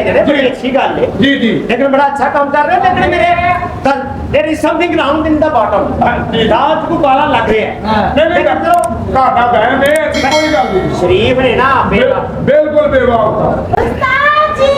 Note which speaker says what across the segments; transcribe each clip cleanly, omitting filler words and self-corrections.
Speaker 1: देने, बड़ी अच्छी गल है
Speaker 2: जी जी,
Speaker 1: लेकिन बड़ा अच्छा काम कर रहे हो। लेकिन मेरे there is something round in the bottom, दांत को काला लग रहा है।
Speaker 2: नहीं नहीं
Speaker 1: लेकिन चलो
Speaker 2: घाटा बहन है, ऐसी कोई गल नहीं।
Speaker 1: शरीफ ने ना
Speaker 2: बिल्कुल बेवाक।
Speaker 3: उस्ताद जी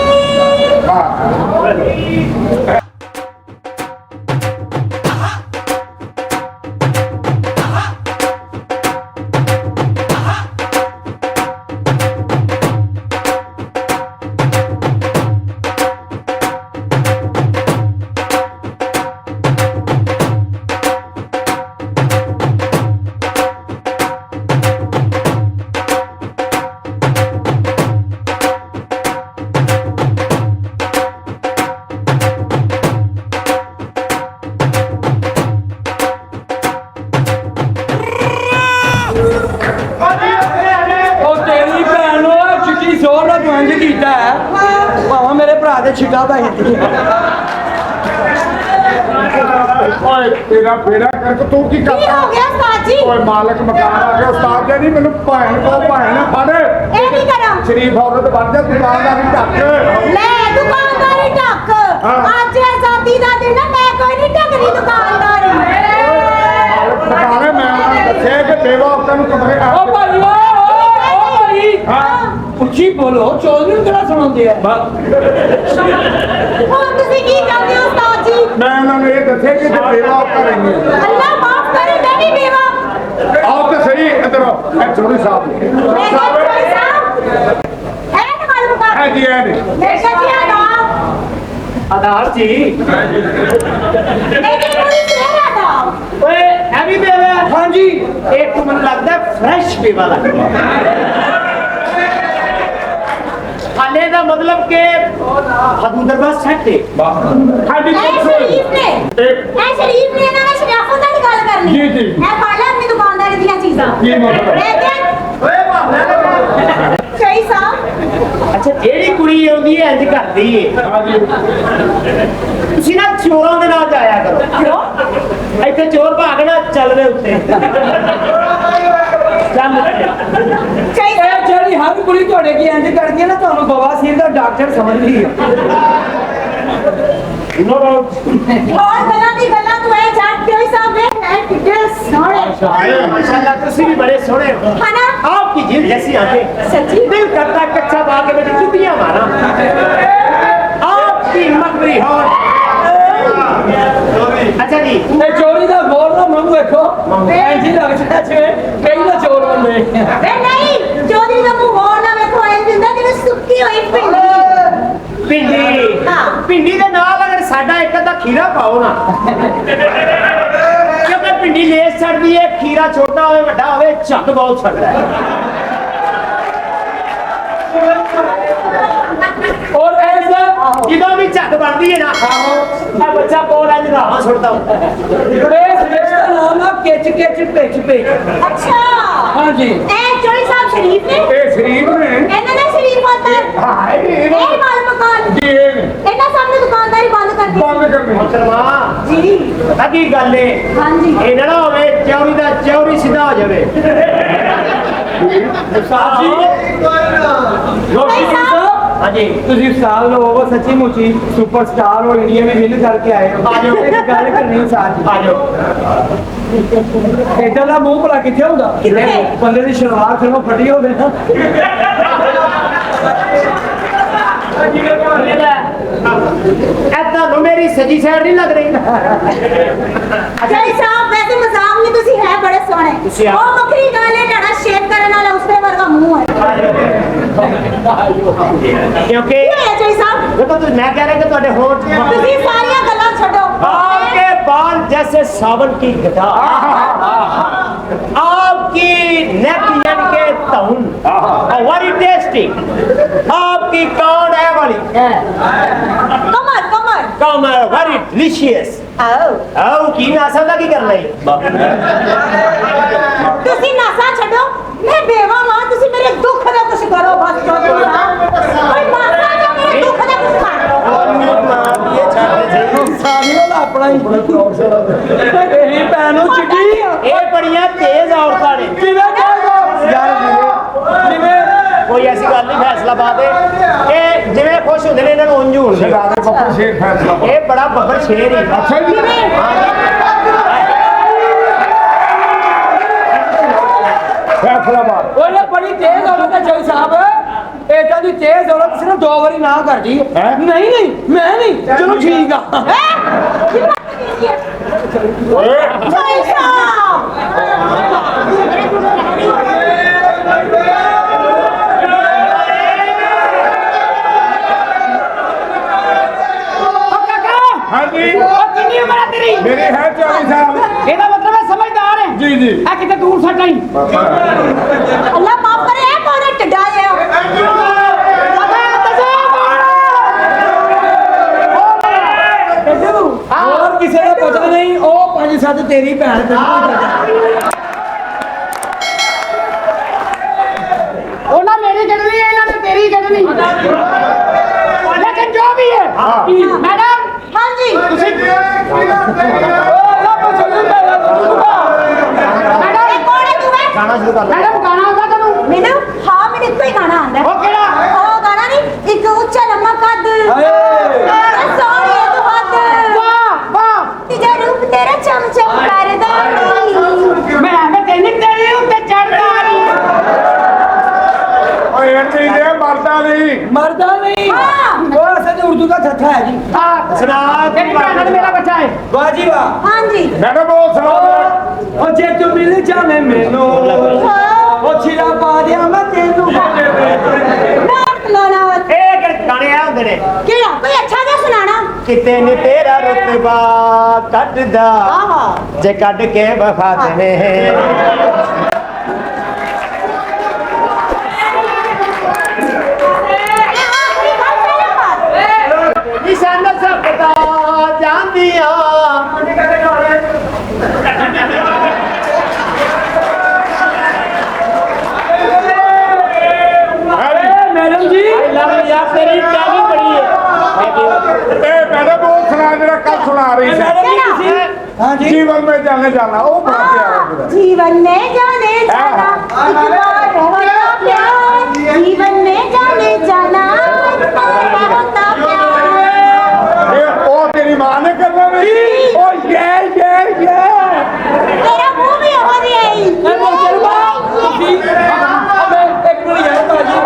Speaker 2: हाँ
Speaker 4: मेरे भरा दे छिटा पाई
Speaker 2: तेरा बेड़ा करके तू की
Speaker 3: की
Speaker 2: करता
Speaker 3: हो गया उस्ताद जी?
Speaker 2: ओए मालक मकान आ गया उस्ताद जी, नहीं मैंने भैन को भैन फड़
Speaker 3: ਇਹ ਕੀ ਕਰਾਂ?
Speaker 2: शरीफ औरत बन जा, दुकानदारी ढक
Speaker 3: ਲੈ ਦੁਕਾਨਦਾਰੀ ਢੱਕ। ਅੱਜ ਆਜ਼ਾਦੀ ਦਾ ਦਿਨ ਹੈ, ਮੈਂ ਕੋਈ ਨਹੀਂ ਢੱਕਦੀ ਦੁਕਾਨਦਾਰੀ।
Speaker 2: मालक मकान है, मैं उन्हें दसे कि बेवकूफ ਨੂੰ ਕਮਰੇ
Speaker 4: ओ भाई ओ भाई
Speaker 2: हाँ
Speaker 4: ਉੱਚੀ ਬੋਲੋ, ਚੌਧਰੀ ਨੂੰ ਕਿਹੜਾ ਸੁਣਾਉਂਦੇ ਆ?
Speaker 3: ਹੁਣ ਤੁਸੀਂ ਕੀ ਚਾਹੁੰਦੇ ਹੋ ਉਸਤਾਦ ਜੀ?
Speaker 2: मैं उन्होंने ये दसे कि बेवकूफ करेंगे।
Speaker 3: ਅੱਲਾ ਮਾਫ ਕਰੇ, ਮੈਂ ਵੀ ਬੇਵਾ।
Speaker 2: आओ तो सही इधर आओ, मैं चौधरी साहब
Speaker 3: ਮੈਂ ਕਿਹਾ ਚੌਧਰੀ ਸਾਹਿਬ, ਹੈ ਨਾ ਮਾਲੂਮ ਕਰ।
Speaker 2: है जी, है जी।
Speaker 3: ਮੈਂ ਕਿਹਾ ਜੀ ਆ ਨਾ।
Speaker 1: आधार जी
Speaker 3: ਇਹਦੀ ਪੂਰੀ ਸੇਵਾ ਦਾ।
Speaker 1: ओए है भी बेवा।
Speaker 4: हाँ जी,
Speaker 1: एक तो मुझे लगता है फ्रेश बेवा लगता है। खाने का मतलब के हदूदर बस सेट है।
Speaker 2: खाली
Speaker 3: ਇਹ ਸ਼ਰੀਫ ਨੇ, ਇਹ ਸ਼ਰੀਫ ਨੇ ਇਹਨਾਂ ਨੇ ਸ਼ਰਾਫਤ ਦੀ ਗੱਲ ਕਰਨੀ।
Speaker 2: ਜੀ, ਜੀ।
Speaker 3: ਇਹ ਫੜ ਲੈ ਆਪਣੀ ਦੁਕਾਨਦਾਰੀ ਦੀਆਂ ਚੀਜ਼ਾਂ।
Speaker 2: ਕੀ ਮਤਲਬ?
Speaker 3: ਮੈਂ ਕਿਹਾ
Speaker 1: ओए बाबा
Speaker 3: ਸ਼ਾਹੀ ਸਾਹਿਬ,
Speaker 1: अच्छा जेड़ी कुड़ी आउंदी है इंज करदी है।
Speaker 2: हाँ जी,
Speaker 1: ਤੁਸੀਂ ਨਾ ਚੋਰਾਂ ਦੇ ਨਾਲ ਜਾਇਆ ਕਰੋ। ਕਿਉਂ? ਇੱਥੇ ਚੋਰ ਭਾਗਣਾ ਚੱਲਦੇ ਉੱਤੇ। ਚੱਲ
Speaker 3: ਸ਼ਾਹੀ ਸਾਹਿਬ,
Speaker 4: ਇਹ ਜਿਹੜੀ ਹਰ ਕੁੜੀ ਤੁਹਾਡੇ ਕੀ ਇੰਜ ਕਰਦੀ ਹੈ ਨਾ, ਤੁਹਾਨੂੰ ਬਵਾਸੀਰ ਦਾ ਡਾਕਟਰ ਸਮਝਦੀ ਹੈ।
Speaker 1: नो
Speaker 3: और ਗੱਲਾਂ ਦੀ ਗੱਲਾਂ ਤੂੰ ਇਹ ਛੱਡ ਕੇ ਸਾਹਿਬ ਵੇ ਹੈ ਕਿੱਡੇ ਸੋਹਣੇ
Speaker 1: माशाल्लाह तुसी भी बड़े सोहने हो।
Speaker 3: खाना
Speaker 1: आपकी जीभ जैसी आंखें,
Speaker 3: सच्ची
Speaker 1: दिल करता कच्चा बाग में चुटियां मारा। आपकी मकबरी होठ। अच्छा जी
Speaker 4: ਤੇ ਚੋਰੀ ਦਾ ਗੌਰ ਨਾ ਮੰਗ ਵੇਖੋ, ਇੰਜ ਹੀ ਲੱਗਦਾ ਜਿਵੇਂ ਕਈ ਨਾ ਚੋਰ ਹੁੰਦੇ।
Speaker 3: ਵੇ ਨਹੀਂ ਚੌਧਰੀ ਦਾ ਮੂੰਹ ਹੋਰ ਨਾ ਵੇਖੋ ਐਂ ਦਿੰਦਾ ਜਿਵੇਂ ਸੁੱਕੀ ਹੋਈ ਪਿੰਡੀ।
Speaker 1: पिंडी
Speaker 3: हाँ।
Speaker 1: पिंडी दे नाल अगर साडा एक अद्धा खीरा पाओ ना, क्योंकि पिंडी लेस छड़दी है, खीरा छोटा होवे वड्डा होवे झट बहुत छड़दा है।
Speaker 4: और ऐसा
Speaker 1: ਜਦੋਂ ਵੀ ਝੱਟ ਬਣਦੀ ਹੈ ਨਾ, ਆ ਬੱਚਾ ਕੋਲ ਇੰਜ ਰਾਹਾਂ ਸੁੱਟਦਾ ਹੁੰਦਾ ਹੈ।
Speaker 4: ਇਸ ਦੇਸ਼ ਦਾ ਨਾਮ ਆ ਕਿਚ ਕਿਚ ਪਿਚ ਪਿਚ।
Speaker 3: ਅੱਛਾ
Speaker 4: हाँ जी,
Speaker 3: ਇਹ ਚੌਧਰੀ ਸਾਹਿਬ ਸ਼ਰੀਫ ਨੇ,
Speaker 2: ये शरीफ ने
Speaker 3: ਇਹਨਾਂ ਨੇ ਸ਼ਰੀਫ ਹੁੰਦਾ ਹੈ।
Speaker 2: हाँ ये
Speaker 3: ਇਹ ਮਾਲ ਮਕਾਨ
Speaker 2: जी, ये ने
Speaker 3: ਇਹਨਾਂ ਸਾਹਮਣੇ ਦੁਕਾਨਦਾਰੀ ਬੰਦ ਕਰ ਦਿੱਤੀ।
Speaker 2: बंद करनी।
Speaker 1: ਮੁਸਲਮਾਨ
Speaker 3: ਜੀ
Speaker 1: ਪਤਾ ਕੀ ਗੱਲ ਏ,
Speaker 3: ਹਾਂਜੀ
Speaker 1: ਇਹ ਨਾ ਹੋਵੇ ਚੌਰੀ ਦਾ ਚੌਰੀ ਸਿੱਧਾ ਹੋ ਜਾਵੇ।
Speaker 4: साहब जी,
Speaker 3: ਭਾਈ ਸਾਹਿਬ
Speaker 1: हाँ जी
Speaker 4: ਤੁਸੀਂ ਸਾਲ ਲੋਗੋ ਸੱਚੀ ਮੁੱਚੀ ਸੁਪਰਸਟਾਰ ਹੋ, ਇੰਡੀਆ में विन करके आए हो।
Speaker 1: आ जाओ।
Speaker 4: एक गल करनी साथ
Speaker 1: आ जाओ।
Speaker 4: ਇਦਾਂ ਦਾ ਮੂੰਹ ਭਲਾ ਕਿੱਥੇ ਹੁੰਦਾ?
Speaker 1: ਕਿੱਥੇ?
Speaker 4: ਬੰਦੇ ਦੀ ਸ਼ਲਵਾਰ ਫਿਰ ਫਟੀ ਹੋਵੇ ਨਾ।
Speaker 1: ਐਦਾਂ ਨੂੰ ਮੇਰੀ ਸਜੀ ਸਾਈਡ ਨਹੀਂ ਲੱਗ ਰਹੀ।
Speaker 3: ਭਾਈ ਸਾਹਿਬ ਵੈਸੇ ਮਜ਼ਾਕ ਨਹੀਂ, ਤੁਸੀਂ ਹੈ ਬੜੇ ਸੋਹਣੇ।
Speaker 1: ਤੁਸੀਂ ਆ-
Speaker 3: ਉਹ ਬੱਕਰੀ ਗੱਲ ਹੈ, ਤੁਹਾਡਾ ਸ਼ੇਪ ਕਰਨ ਵਾਲਾ ਉਸਦੇ ਵਰਗਾ ਮੂੰਹ ਹੈ।
Speaker 1: क्योंकि
Speaker 3: ਕੀ ਹੋਇਆ ਭਾਈ ਸਾਹਿਬ?
Speaker 1: देखो तो मैं कह रहा कि तुम्हारे होठ
Speaker 3: ਤੁਸੀਂ ਸਾਰੀਆਂ ਗੱਲਾਂ ਛੱਡੋ।
Speaker 1: आपके बाल जैसे सावन की गदा, आपकी नेक यानी के तउन वेरी टेस्टी, आपकी कौन है वाली
Speaker 3: ਕਮਰ ਕਮਰ
Speaker 1: कम वेरी डिलीशियस।
Speaker 3: ਆਓ
Speaker 1: आओ की नासा का की करना है।
Speaker 3: ਤੁਸੀਂ ਨਾਸਾ ਛੱਡੋ, ਮੈਂ ਬੇਵਾ ਮਾਂ, ਤੁਸੀਂ ਮੇਰੇ ਦੁੱਖ ਦਾ ਕੁਝ ਕਰੋ ਬਸ। ਚੌਧਰੀ ਸਾਹਿਬ ਕੋਈ ਮਾਸਾ ਨਹੀਂ, ਮੇਰੇ ਦੁੱਖ ਦਾ ਕੁਝ ਕਰੋ।
Speaker 4: ਸਾਰਿਆਂ ਦਾ ਆਪਣਾ ਹੀ ਇਹੀ ਭੈਣ ਨੂੰ ਚਿੱਟੀ
Speaker 1: ये बड़िया तेज औरतां ने।
Speaker 4: ਕਿਵੇਂ ਕਹੇਗਾ ਯਾਰ? ਜਿਵੇਂ
Speaker 1: कोई ऐसी ਐਸੀ ਗੱਲ ਨਹੀਂ ਫੈਸਲਾਬਾਦ ਹੈ ਇਹ ਜਿਵੇਂ ਖੁਸ਼ ਹੁੰਦੇ ਨੇ ਇਹਨਾਂ ਨੂੰ ਉਂਝ ਹੋਣਗੇ
Speaker 2: ਸ਼ਰਾਰੇ ਬੱਬਰ ਸ਼ੇਰ ਫੈਸਲਾ
Speaker 1: ਇਹ ਬੜਾ ਬੱਬਰ ਸ਼ੇਰ ਹੀ
Speaker 2: ਅੱਛਾ ਜੀ ਫੈਸਲਾਬਾਦ
Speaker 4: ਉਹਨੇ ਬੜੀ ਤੇਜ਼ ਔਰਤ ਹੈ ਜੋਈ ਸਾਹਿਬ ਏਦਾਂ ਦੀ ਤੇਜ਼ ਔਰਤ ਸਿਰਫ 2 ਵਾਰੀ ਨਾ ਕਰਦੀ
Speaker 2: ਹੈਂ?
Speaker 4: ਨਹੀਂ ਨਹੀਂ ਮੈਂ ਨਹੀਂ ਚਲੋ ਠੀਕ ਆ
Speaker 2: ਓਏ
Speaker 3: ਪੈਸਾ
Speaker 2: ਹਾਂਜੀ
Speaker 4: ਕਿੰਨੀ ਉਮਰ ਹੈ ਤੇਰੀ
Speaker 2: ਮੇਰੀ ਹੈ 40 ਸਾਲ
Speaker 4: ਇਹਦਾ ਮਤਲਬ ਹੈ ਸਮਝਦਾਰ ਹੈ
Speaker 2: ਜੀ ਜੀ
Speaker 4: ਆ ਕਿਤੇ ਦੂਰ ਸੱਟ ਆਈ
Speaker 3: ਅੱਲਾ ਮਾਫ ਕਰੇ ਇਹ ਕੌਣ ਟੱਡਾ ਹੈ
Speaker 4: ਹੋਰ ਕਿਸੇ ਦਾ ਪਤਾ ਨਹੀਂ ਉਹ 5-7 ਤੇਰੀ ਭੈਣ ਤੇ ਉਹਨਾਂ ਮੇਰੀ ਕੱਢਣੀ ਹੈ ਇਹਨਾਂ ਨੇ ਤੇਰੀ ਕੱਢਣੀ ਲੇਕਿਨ ਜੋ ਵੀ ਹੈ ਮੈਡਮ
Speaker 3: ਹਾਂਜੀ
Speaker 4: ਤੁਸੀਂ
Speaker 3: ਇਹ ਕੌਣ ਹੈ ਤੂੰ ਹੈ
Speaker 1: ਗਾਣਾ ਸ਼ੁਰੂ ਕਰ ਲਓ
Speaker 4: ਮੈਡਮ ਗਾਣਾ ਆਉਂਦਾ ਤੁਹਾਨੂੰ
Speaker 3: ਮੈਨੂੰ ਹਾਂ ਮੈਨੂੰ ਇੱਕੋ ਹੀ ਗਾਣਾ ਆਉਂਦਾ
Speaker 4: ਉਹ ਕਿਹੜਾ
Speaker 3: ਉਹ ਗਾਣਾ ਨਹੀਂ ਇੱਕ ਉੱਚਾ ਲੰਮਾ ਕੱਦ ਸੋਹਣੀ ਤੂੰ ਹੱਦ
Speaker 4: ਵਾਹ ਵਾਹ
Speaker 3: ਤੇਰਾ ਰੂਪ ਤੇਰਾ ਚਮ ਚਮ ਕਰਦਾ ਨੀ।
Speaker 4: ਮੈਂ ਤੈਨੂੰ ਤੇਰੇ ਉੱਤੇ ਚੜਦਾ ਨਹੀਂ
Speaker 2: ਓਏ ਇੱਥੇ ਦੇ ਮਰਦਾ ਨਹੀਂ
Speaker 4: ਮਰਦਾ ਨਹੀਂ
Speaker 3: ਹਾਂ।
Speaker 4: ਉਹ ਅਸਲ ਚ ਉਰਦੂ ਦਾ ਠੱਠਾ ਹੈ ਜੀ
Speaker 1: ਸੁਣਾ
Speaker 4: ਤੇਰੀ ਭੈਣ ਨਾਲ ਮੇਰਾ ਬੱਚਾ ਹੈ ਵਾਹ ਜੀ ਵਾਹ
Speaker 3: ਹਾਂਜੀ
Speaker 2: ਮੈਡਮ ਉਹ ਸੁਣਾਓ
Speaker 4: ਉਹ ਜੇ ਤੂੰ ਮਿਲ ਜਾਵੇਂ ਮੈਨੂੰ ਉਹ ਛਿਲਾ ਪਾ ਦਿਆਂ ਮੈਂ ਤੈਨੂੰ
Speaker 3: ਨਾਟ ਲਾਣਾ
Speaker 1: ਇਹ ਕਿਹੜੇ ਗਾਣੇ ਆ ਹੁੰਦੇ ਨੇ
Speaker 3: ਕਿਹੜਾ ਕੋਈ ਅੱਛਾ ਜਿਹਾ ਸੁਣਾਣਾ
Speaker 1: ਕਿਤੇ ਨੀ ਤੇਰਾ ਰੁਤਬਾ ਕੱਢਦਾ
Speaker 3: ਆਹਾ
Speaker 1: ਜੇ ਕੱਢ ਕੇ ਵਫਾ ਦੇਵੇ ਨਿਸ਼ਾਨ ਸਭ ਦਾ ਜਾਂਦੀਆਂ
Speaker 4: ਮੈਡਮ ਜੀ
Speaker 1: ਲੱਗ ਯਾਰ ਤੇਰੀ ਟੈਲੀ ਬੜੀ ਹੈ
Speaker 2: ਇਹ ਮੈਡਮ ਉਹ ਸੁਣਾ ਜਿਹੜਾ ਕੱਲ ਸੁਣਾ ਰਹੀ ਸੀ
Speaker 4: ਮੈਡਮ ਜੀ ਤੁਸੀਂ ਹਾਂ ਜੀ
Speaker 2: जीवन में जाने जाना वो बड़ा प्यारा है
Speaker 3: जीवन में जाने जाना एक बार होता प्यार जीवन में जाने जाना एक बार होता प्यार
Speaker 2: ये ओ तेरी माँ ने करना नहीं ओ ये
Speaker 3: तेरा मुंह भी हो रही है
Speaker 4: ਮੈਂ ਮੁਹਤਰਮਾ ਤੁਸੀਂ ਅਬੇ ਇੱਕ ਮਿੰਟ ਯਾਰ ਬਾਜੀ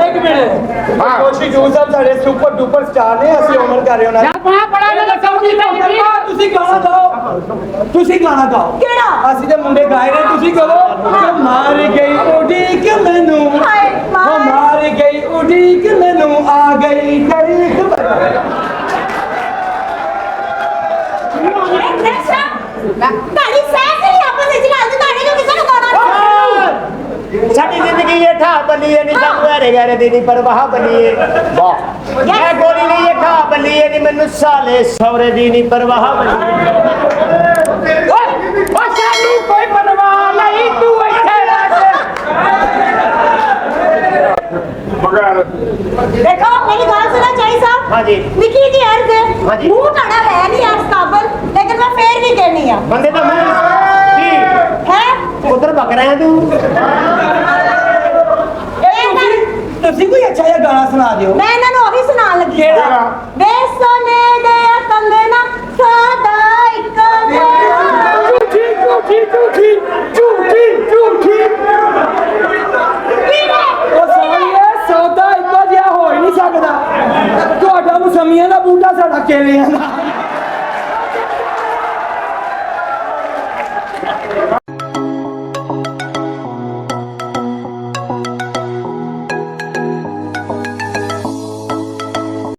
Speaker 4: ਇੱਕ ਮਿੰਟ
Speaker 2: ਹਾਂ।
Speaker 4: ਕੋਸ਼ਿਸ਼ ਜੂ ਸਾਹਿਬ ਸਾਡੇ ਸੁਪਰ ਡੂਪਰ ਸਟਾਰ ਨੇ ਅਸੀਂ ਓਨਰ ਕਰ ਰਹੇ ਉਹਨਾਂ ਨੂੰ ਬੜਾ ਬੜਾ ਇਹਨਾਂ ਦਾ ਸਮਝੀ ਤੁਸੀਂ ਗਾਣਾ ਗਾਓ ਤੁਸੀਂ ਗਾਣਾ ਗਾਓ
Speaker 3: ਕਿਹੜਾ
Speaker 4: ਅਸੀਂ ਤੇ ਮੁੰਡੇ ਗਾਏ ਨੇ ਤੁਸੀਂ ਕਹੋ ਕਿ ਮਾਰ ਗਈ ਉਡੀਕ ਮੈਨੂੰ
Speaker 3: ਹਾਏ
Speaker 4: ਉਹ ਮਾਰ ਗਈ ਉਡੀਕ ਮੈਨੂੰ ਆ ਗਈ ਤੇਰੀ ਖਬਰ
Speaker 3: ਤਾੜੀ ਸਹਿ ਕਰੀ ਆਪਸ ਵਿੱਚ ਨਾਲ ਤੇ ਤਾੜੀ ਨੂੰ ਕਿਸੇ ਨੂੰ ਗਾਣਾ
Speaker 1: ਸਾਡੀ ਜ਼ਿੰਦਗੀ ਇਹ ਠਾ ਬਣੀ ਹੈ ਨਹੀਂ ਸਾਨੂੰ ਹੈਰੇ ਗੈਰੇ ਦੀ ਨਹੀਂ ਪਰਵਾਹ ਬਣੀ ਹੈ ਵਾਹ ਮੈਂ ਗੋਲੀ ਨਹੀਂ ਇਹ ਠਾ ਬਣੀ ਹੈ ਨਹੀਂ ਮੈਨੂੰ ਸਾਲੇ ਸੌਰੇ ਦੀ ਨਹੀਂ ਪਰਵਾਹ ਬਣੀ
Speaker 4: ਓਏ ਉਹ ਸਾਨੂੰ ਕੋਈ ਪਰਵਾਹ ਨਹੀਂ ਤੂੰ ਇੱਥੇ ਰਹਿ
Speaker 2: बगैर
Speaker 3: देखो मेरी बात सुनो चाई साहब
Speaker 1: हाँ जी।
Speaker 3: निकी जी अर्ज
Speaker 1: हाँ जी।
Speaker 3: मुंह टाड़ा है नहीं आज काबल लेकिन मैं फिर भी कहनी है
Speaker 1: ਬੰਦੇ ਦਾ ਮੂੰਹ ਕੀ
Speaker 3: है
Speaker 1: ਉਧਰ ਬਕ ਰਿਹਾ ਤੂੰ
Speaker 4: ਤੁਸੀਂ ਕੋਈ ਅੱਛਾ ਜਿਹਾ ਗਾਣਾ ਸੁਣਾ ਦਿਓ
Speaker 3: मैं इन्होंने वही सुना लगी
Speaker 4: ਕਿਹੜਾ?
Speaker 3: वे सोने दे कंगना सादा एक
Speaker 4: ਝੂਠੀ ਝੂਠੀ ਝੂਠੀ ਝੂਠੀ ਝੂਠੀ ਉਹ ਸਾਲੀਏ ਸੌਦਾ ਇੱਕੋ ਜਿਹਾ ਹੋ ਹੀ ਨਹੀਂ ਸਕਦਾ ਤੁਹਾਡਾ ਮਸਮੀਆਂ ਦਾ ਬੂਟਾ ਸਾਡਾ ਕੇਲਿਆਂ ਦਾ